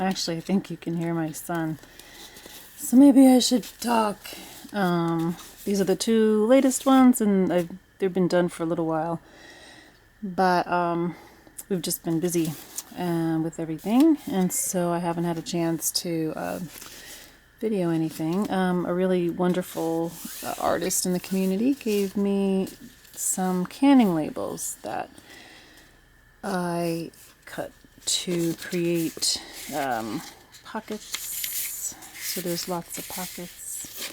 Actually, I think you can hear my son. So maybe I should talk. These are the two latest ones, and they've been done for a little while. But we've just been busy with everything, and so I haven't had a chance to video anything. A really wonderful artist in the community gave me some canning labels that I cut to create pockets. So there's lots of pockets.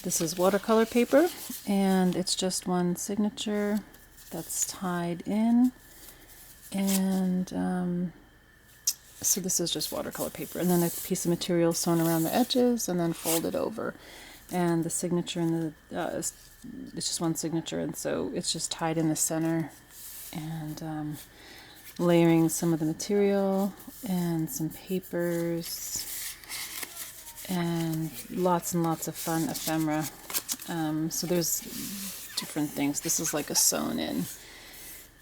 This is watercolor paper, and it's just one signature that's tied in. And so this is just watercolor paper, and then a piece of material sewn around the edges and then folded over. And the signature in the it's just one signature, and so it's just tied in the center. And layering some of the material and some papers and lots of fun ephemera. So there's different things. This is like a sewn in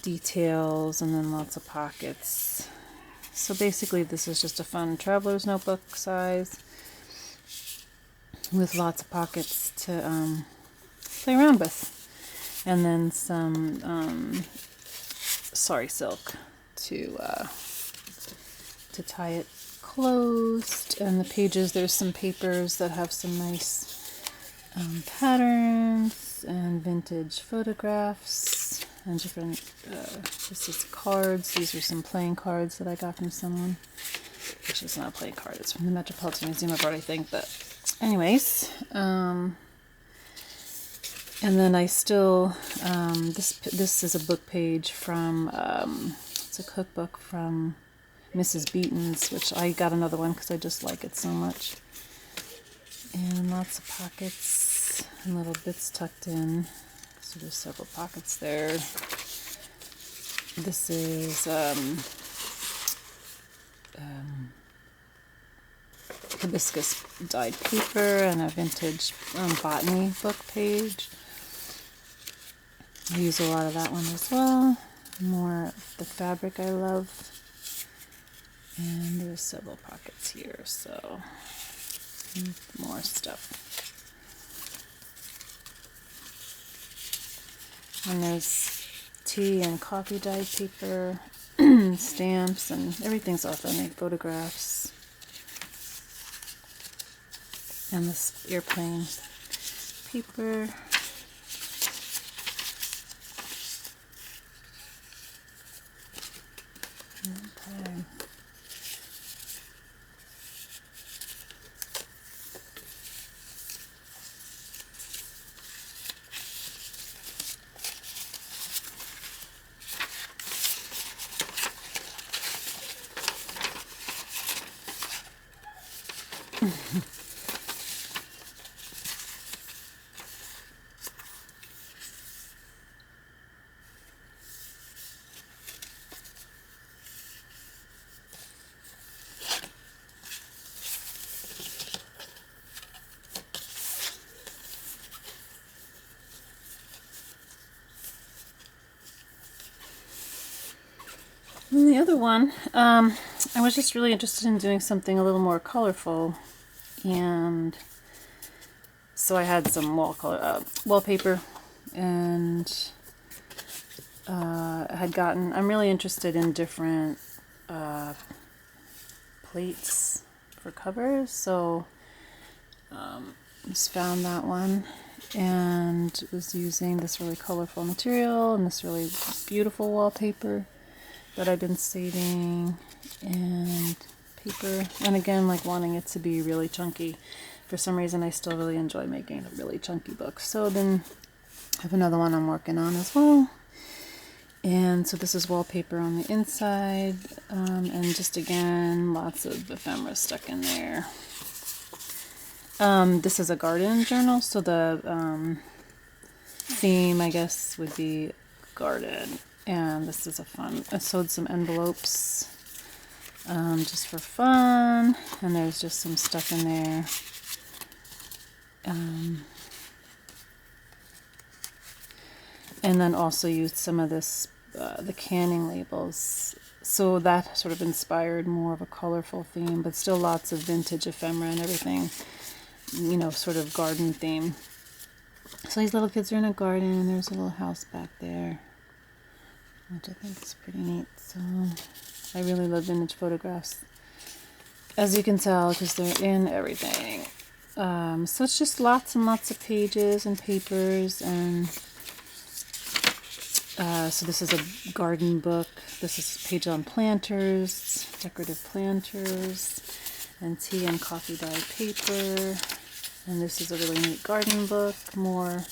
details, and then lots of pockets. So basically this is just a fun traveler's notebook size with lots of pockets to play around with. And then some sari silk to tie it closed. And the pages, there's some papers that have some nice patterns and vintage photographs and different this is cards. These are some playing cards that I got from someone. Which is not a playing card, it's from the Metropolitan Museum of Art, I think. But anyways, and then I still this is a book page from it's a cookbook from Mrs. Beaton's, which I got another one because I just like it so much. And lots of pockets and little bits tucked in. So there's several pockets there. This is hibiscus dyed paper and a vintage botany book page. I use a lot of that one as well. More of the fabric I love. And there's several pockets here, so more stuff. And there's tea and coffee dyed paper, stamps, and everything's authentic, photographs. And this airplane paper. Okay. And the other one, I was just really interested in doing something a little more colorful, and so I had some wallpaper, and I had gotten, I'm really interested in different plates for covers, so just found that one and was using this really colorful material and this really beautiful wallpaper that I've been saving, and paper, and again, like wanting it to be really chunky. For some reason I still really enjoy making really chunky books, so then I have another one I'm working on as well. And so this is wallpaper on the inside, and just again lots of ephemera stuck in there. This is a garden journal, so the theme I guess would be garden. And this is a fun, I sewed some envelopes just for fun, and there's just some stuff in there. And then also used some of this, the canning labels so that sort of inspired more of a colorful theme, but still lots of vintage ephemera and everything, you know, sort of garden theme. So these little kids are in a garden, and there's a little house back there, which I think is pretty neat. So I really love vintage photographs, as you can tell, because they're in everything. So it's just lots and lots of pages and papers, and so this is a garden book. This is a page on planters, decorative planters, and tea and coffee dyed paper. And this is a really neat garden book, more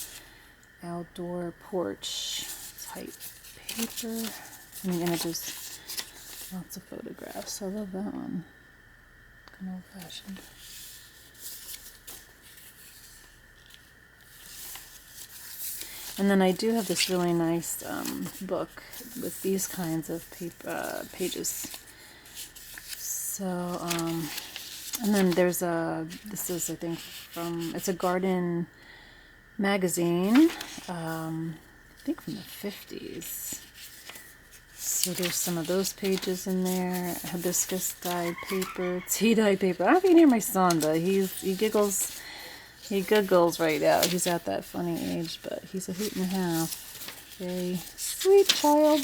outdoor porch type paper. I mean, images, lots of photographs. I love that one. Kind of old fashioned. And then I do have this really nice book with these kinds of pages. So, and then there's this is, I think, it's a garden magazine, I think from the 50s. So there's some of those pages in there. Hibiscus dyed paper, tea dyed paper. I don't know if you can hear my son, but he giggles. He giggles right now. He's at that funny age, but he's a hoot and a half. Very sweet child.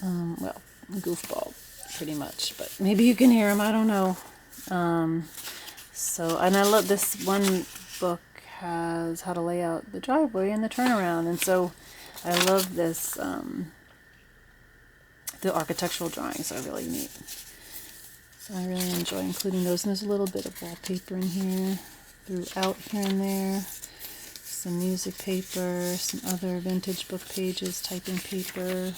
Well, goofball, pretty much. But maybe you can hear him. I don't know. So, and I love this one book has how to lay out the driveway and the turnaround. And so I love this. The architectural drawings are really neat. So I really enjoy including those. And there's a little bit of wallpaper in here, throughout here and there. Some music paper, some other vintage book pages, typing paper.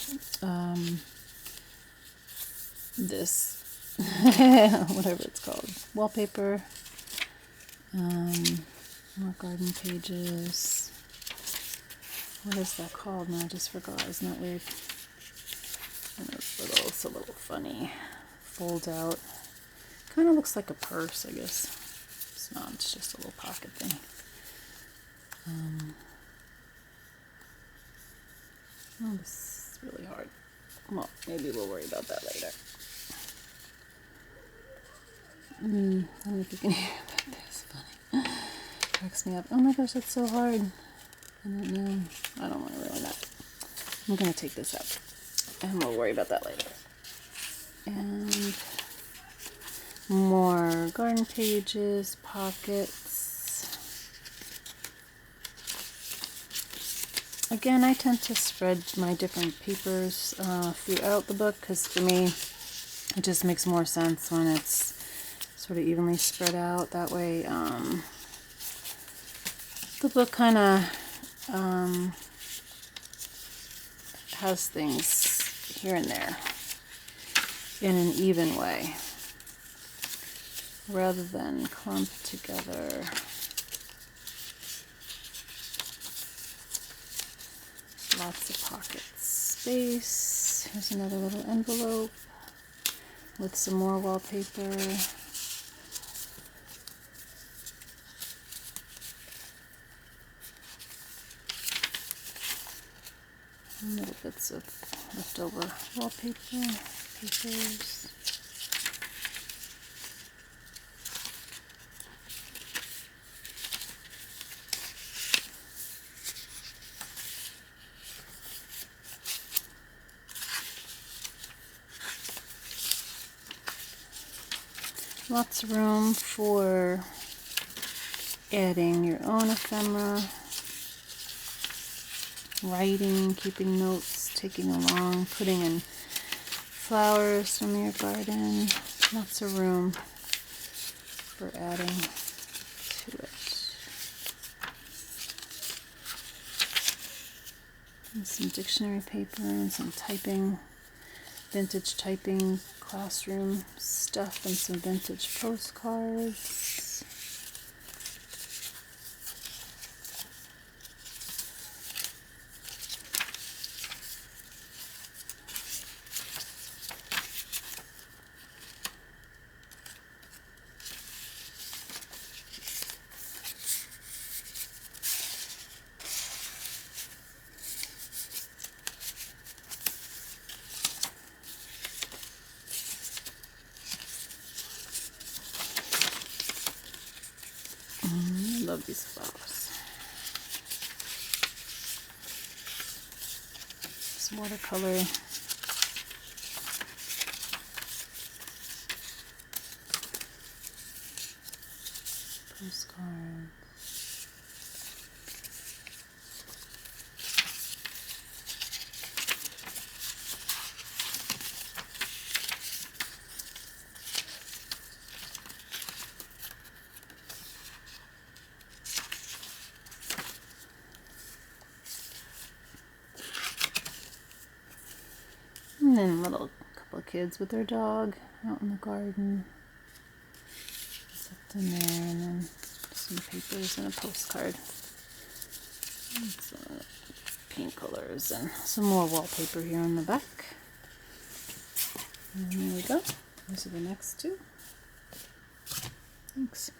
This, whatever it's called, wallpaper. More garden pages. What is that called? No, I just forgot. Isn't that weird? And it's a little funny. Fold out. Kind of looks like a purse, I guess. It's not, it's just a little pocket thing. Oh, this is really hard. Well, maybe we'll worry about that later. I don't know if you can hear that. That's funny. Cracks me up. Oh my gosh, that's so hard. I don't know. I don't want to ruin that. I'm going to take this out. And we'll worry about that later. And more garden pages, pockets. Again, I tend to spread my different papers throughout the book, because for me, it just makes more sense when it's sort of evenly spread out. That way, the book kind of has things here and there in an even way, rather than clumped together. Lots of pocket space. Here's another little envelope with some more wallpaper. Little bits of leftover wallpaper, papers. Lots of room for adding your own ephemera, writing, keeping notes, taking along, putting in flowers from your garden. Lots of room for adding to it. And some dictionary paper and some typing, vintage typing classroom stuff, and some vintage postcards. piece of flowers. Some watercolor. Postcard. And then a little couple of kids with their dog out in the garden. Tucked in there, and then some papers and a postcard. And some paint colors and some more wallpaper here on the back. And there we go. Those are the next two. Thanks.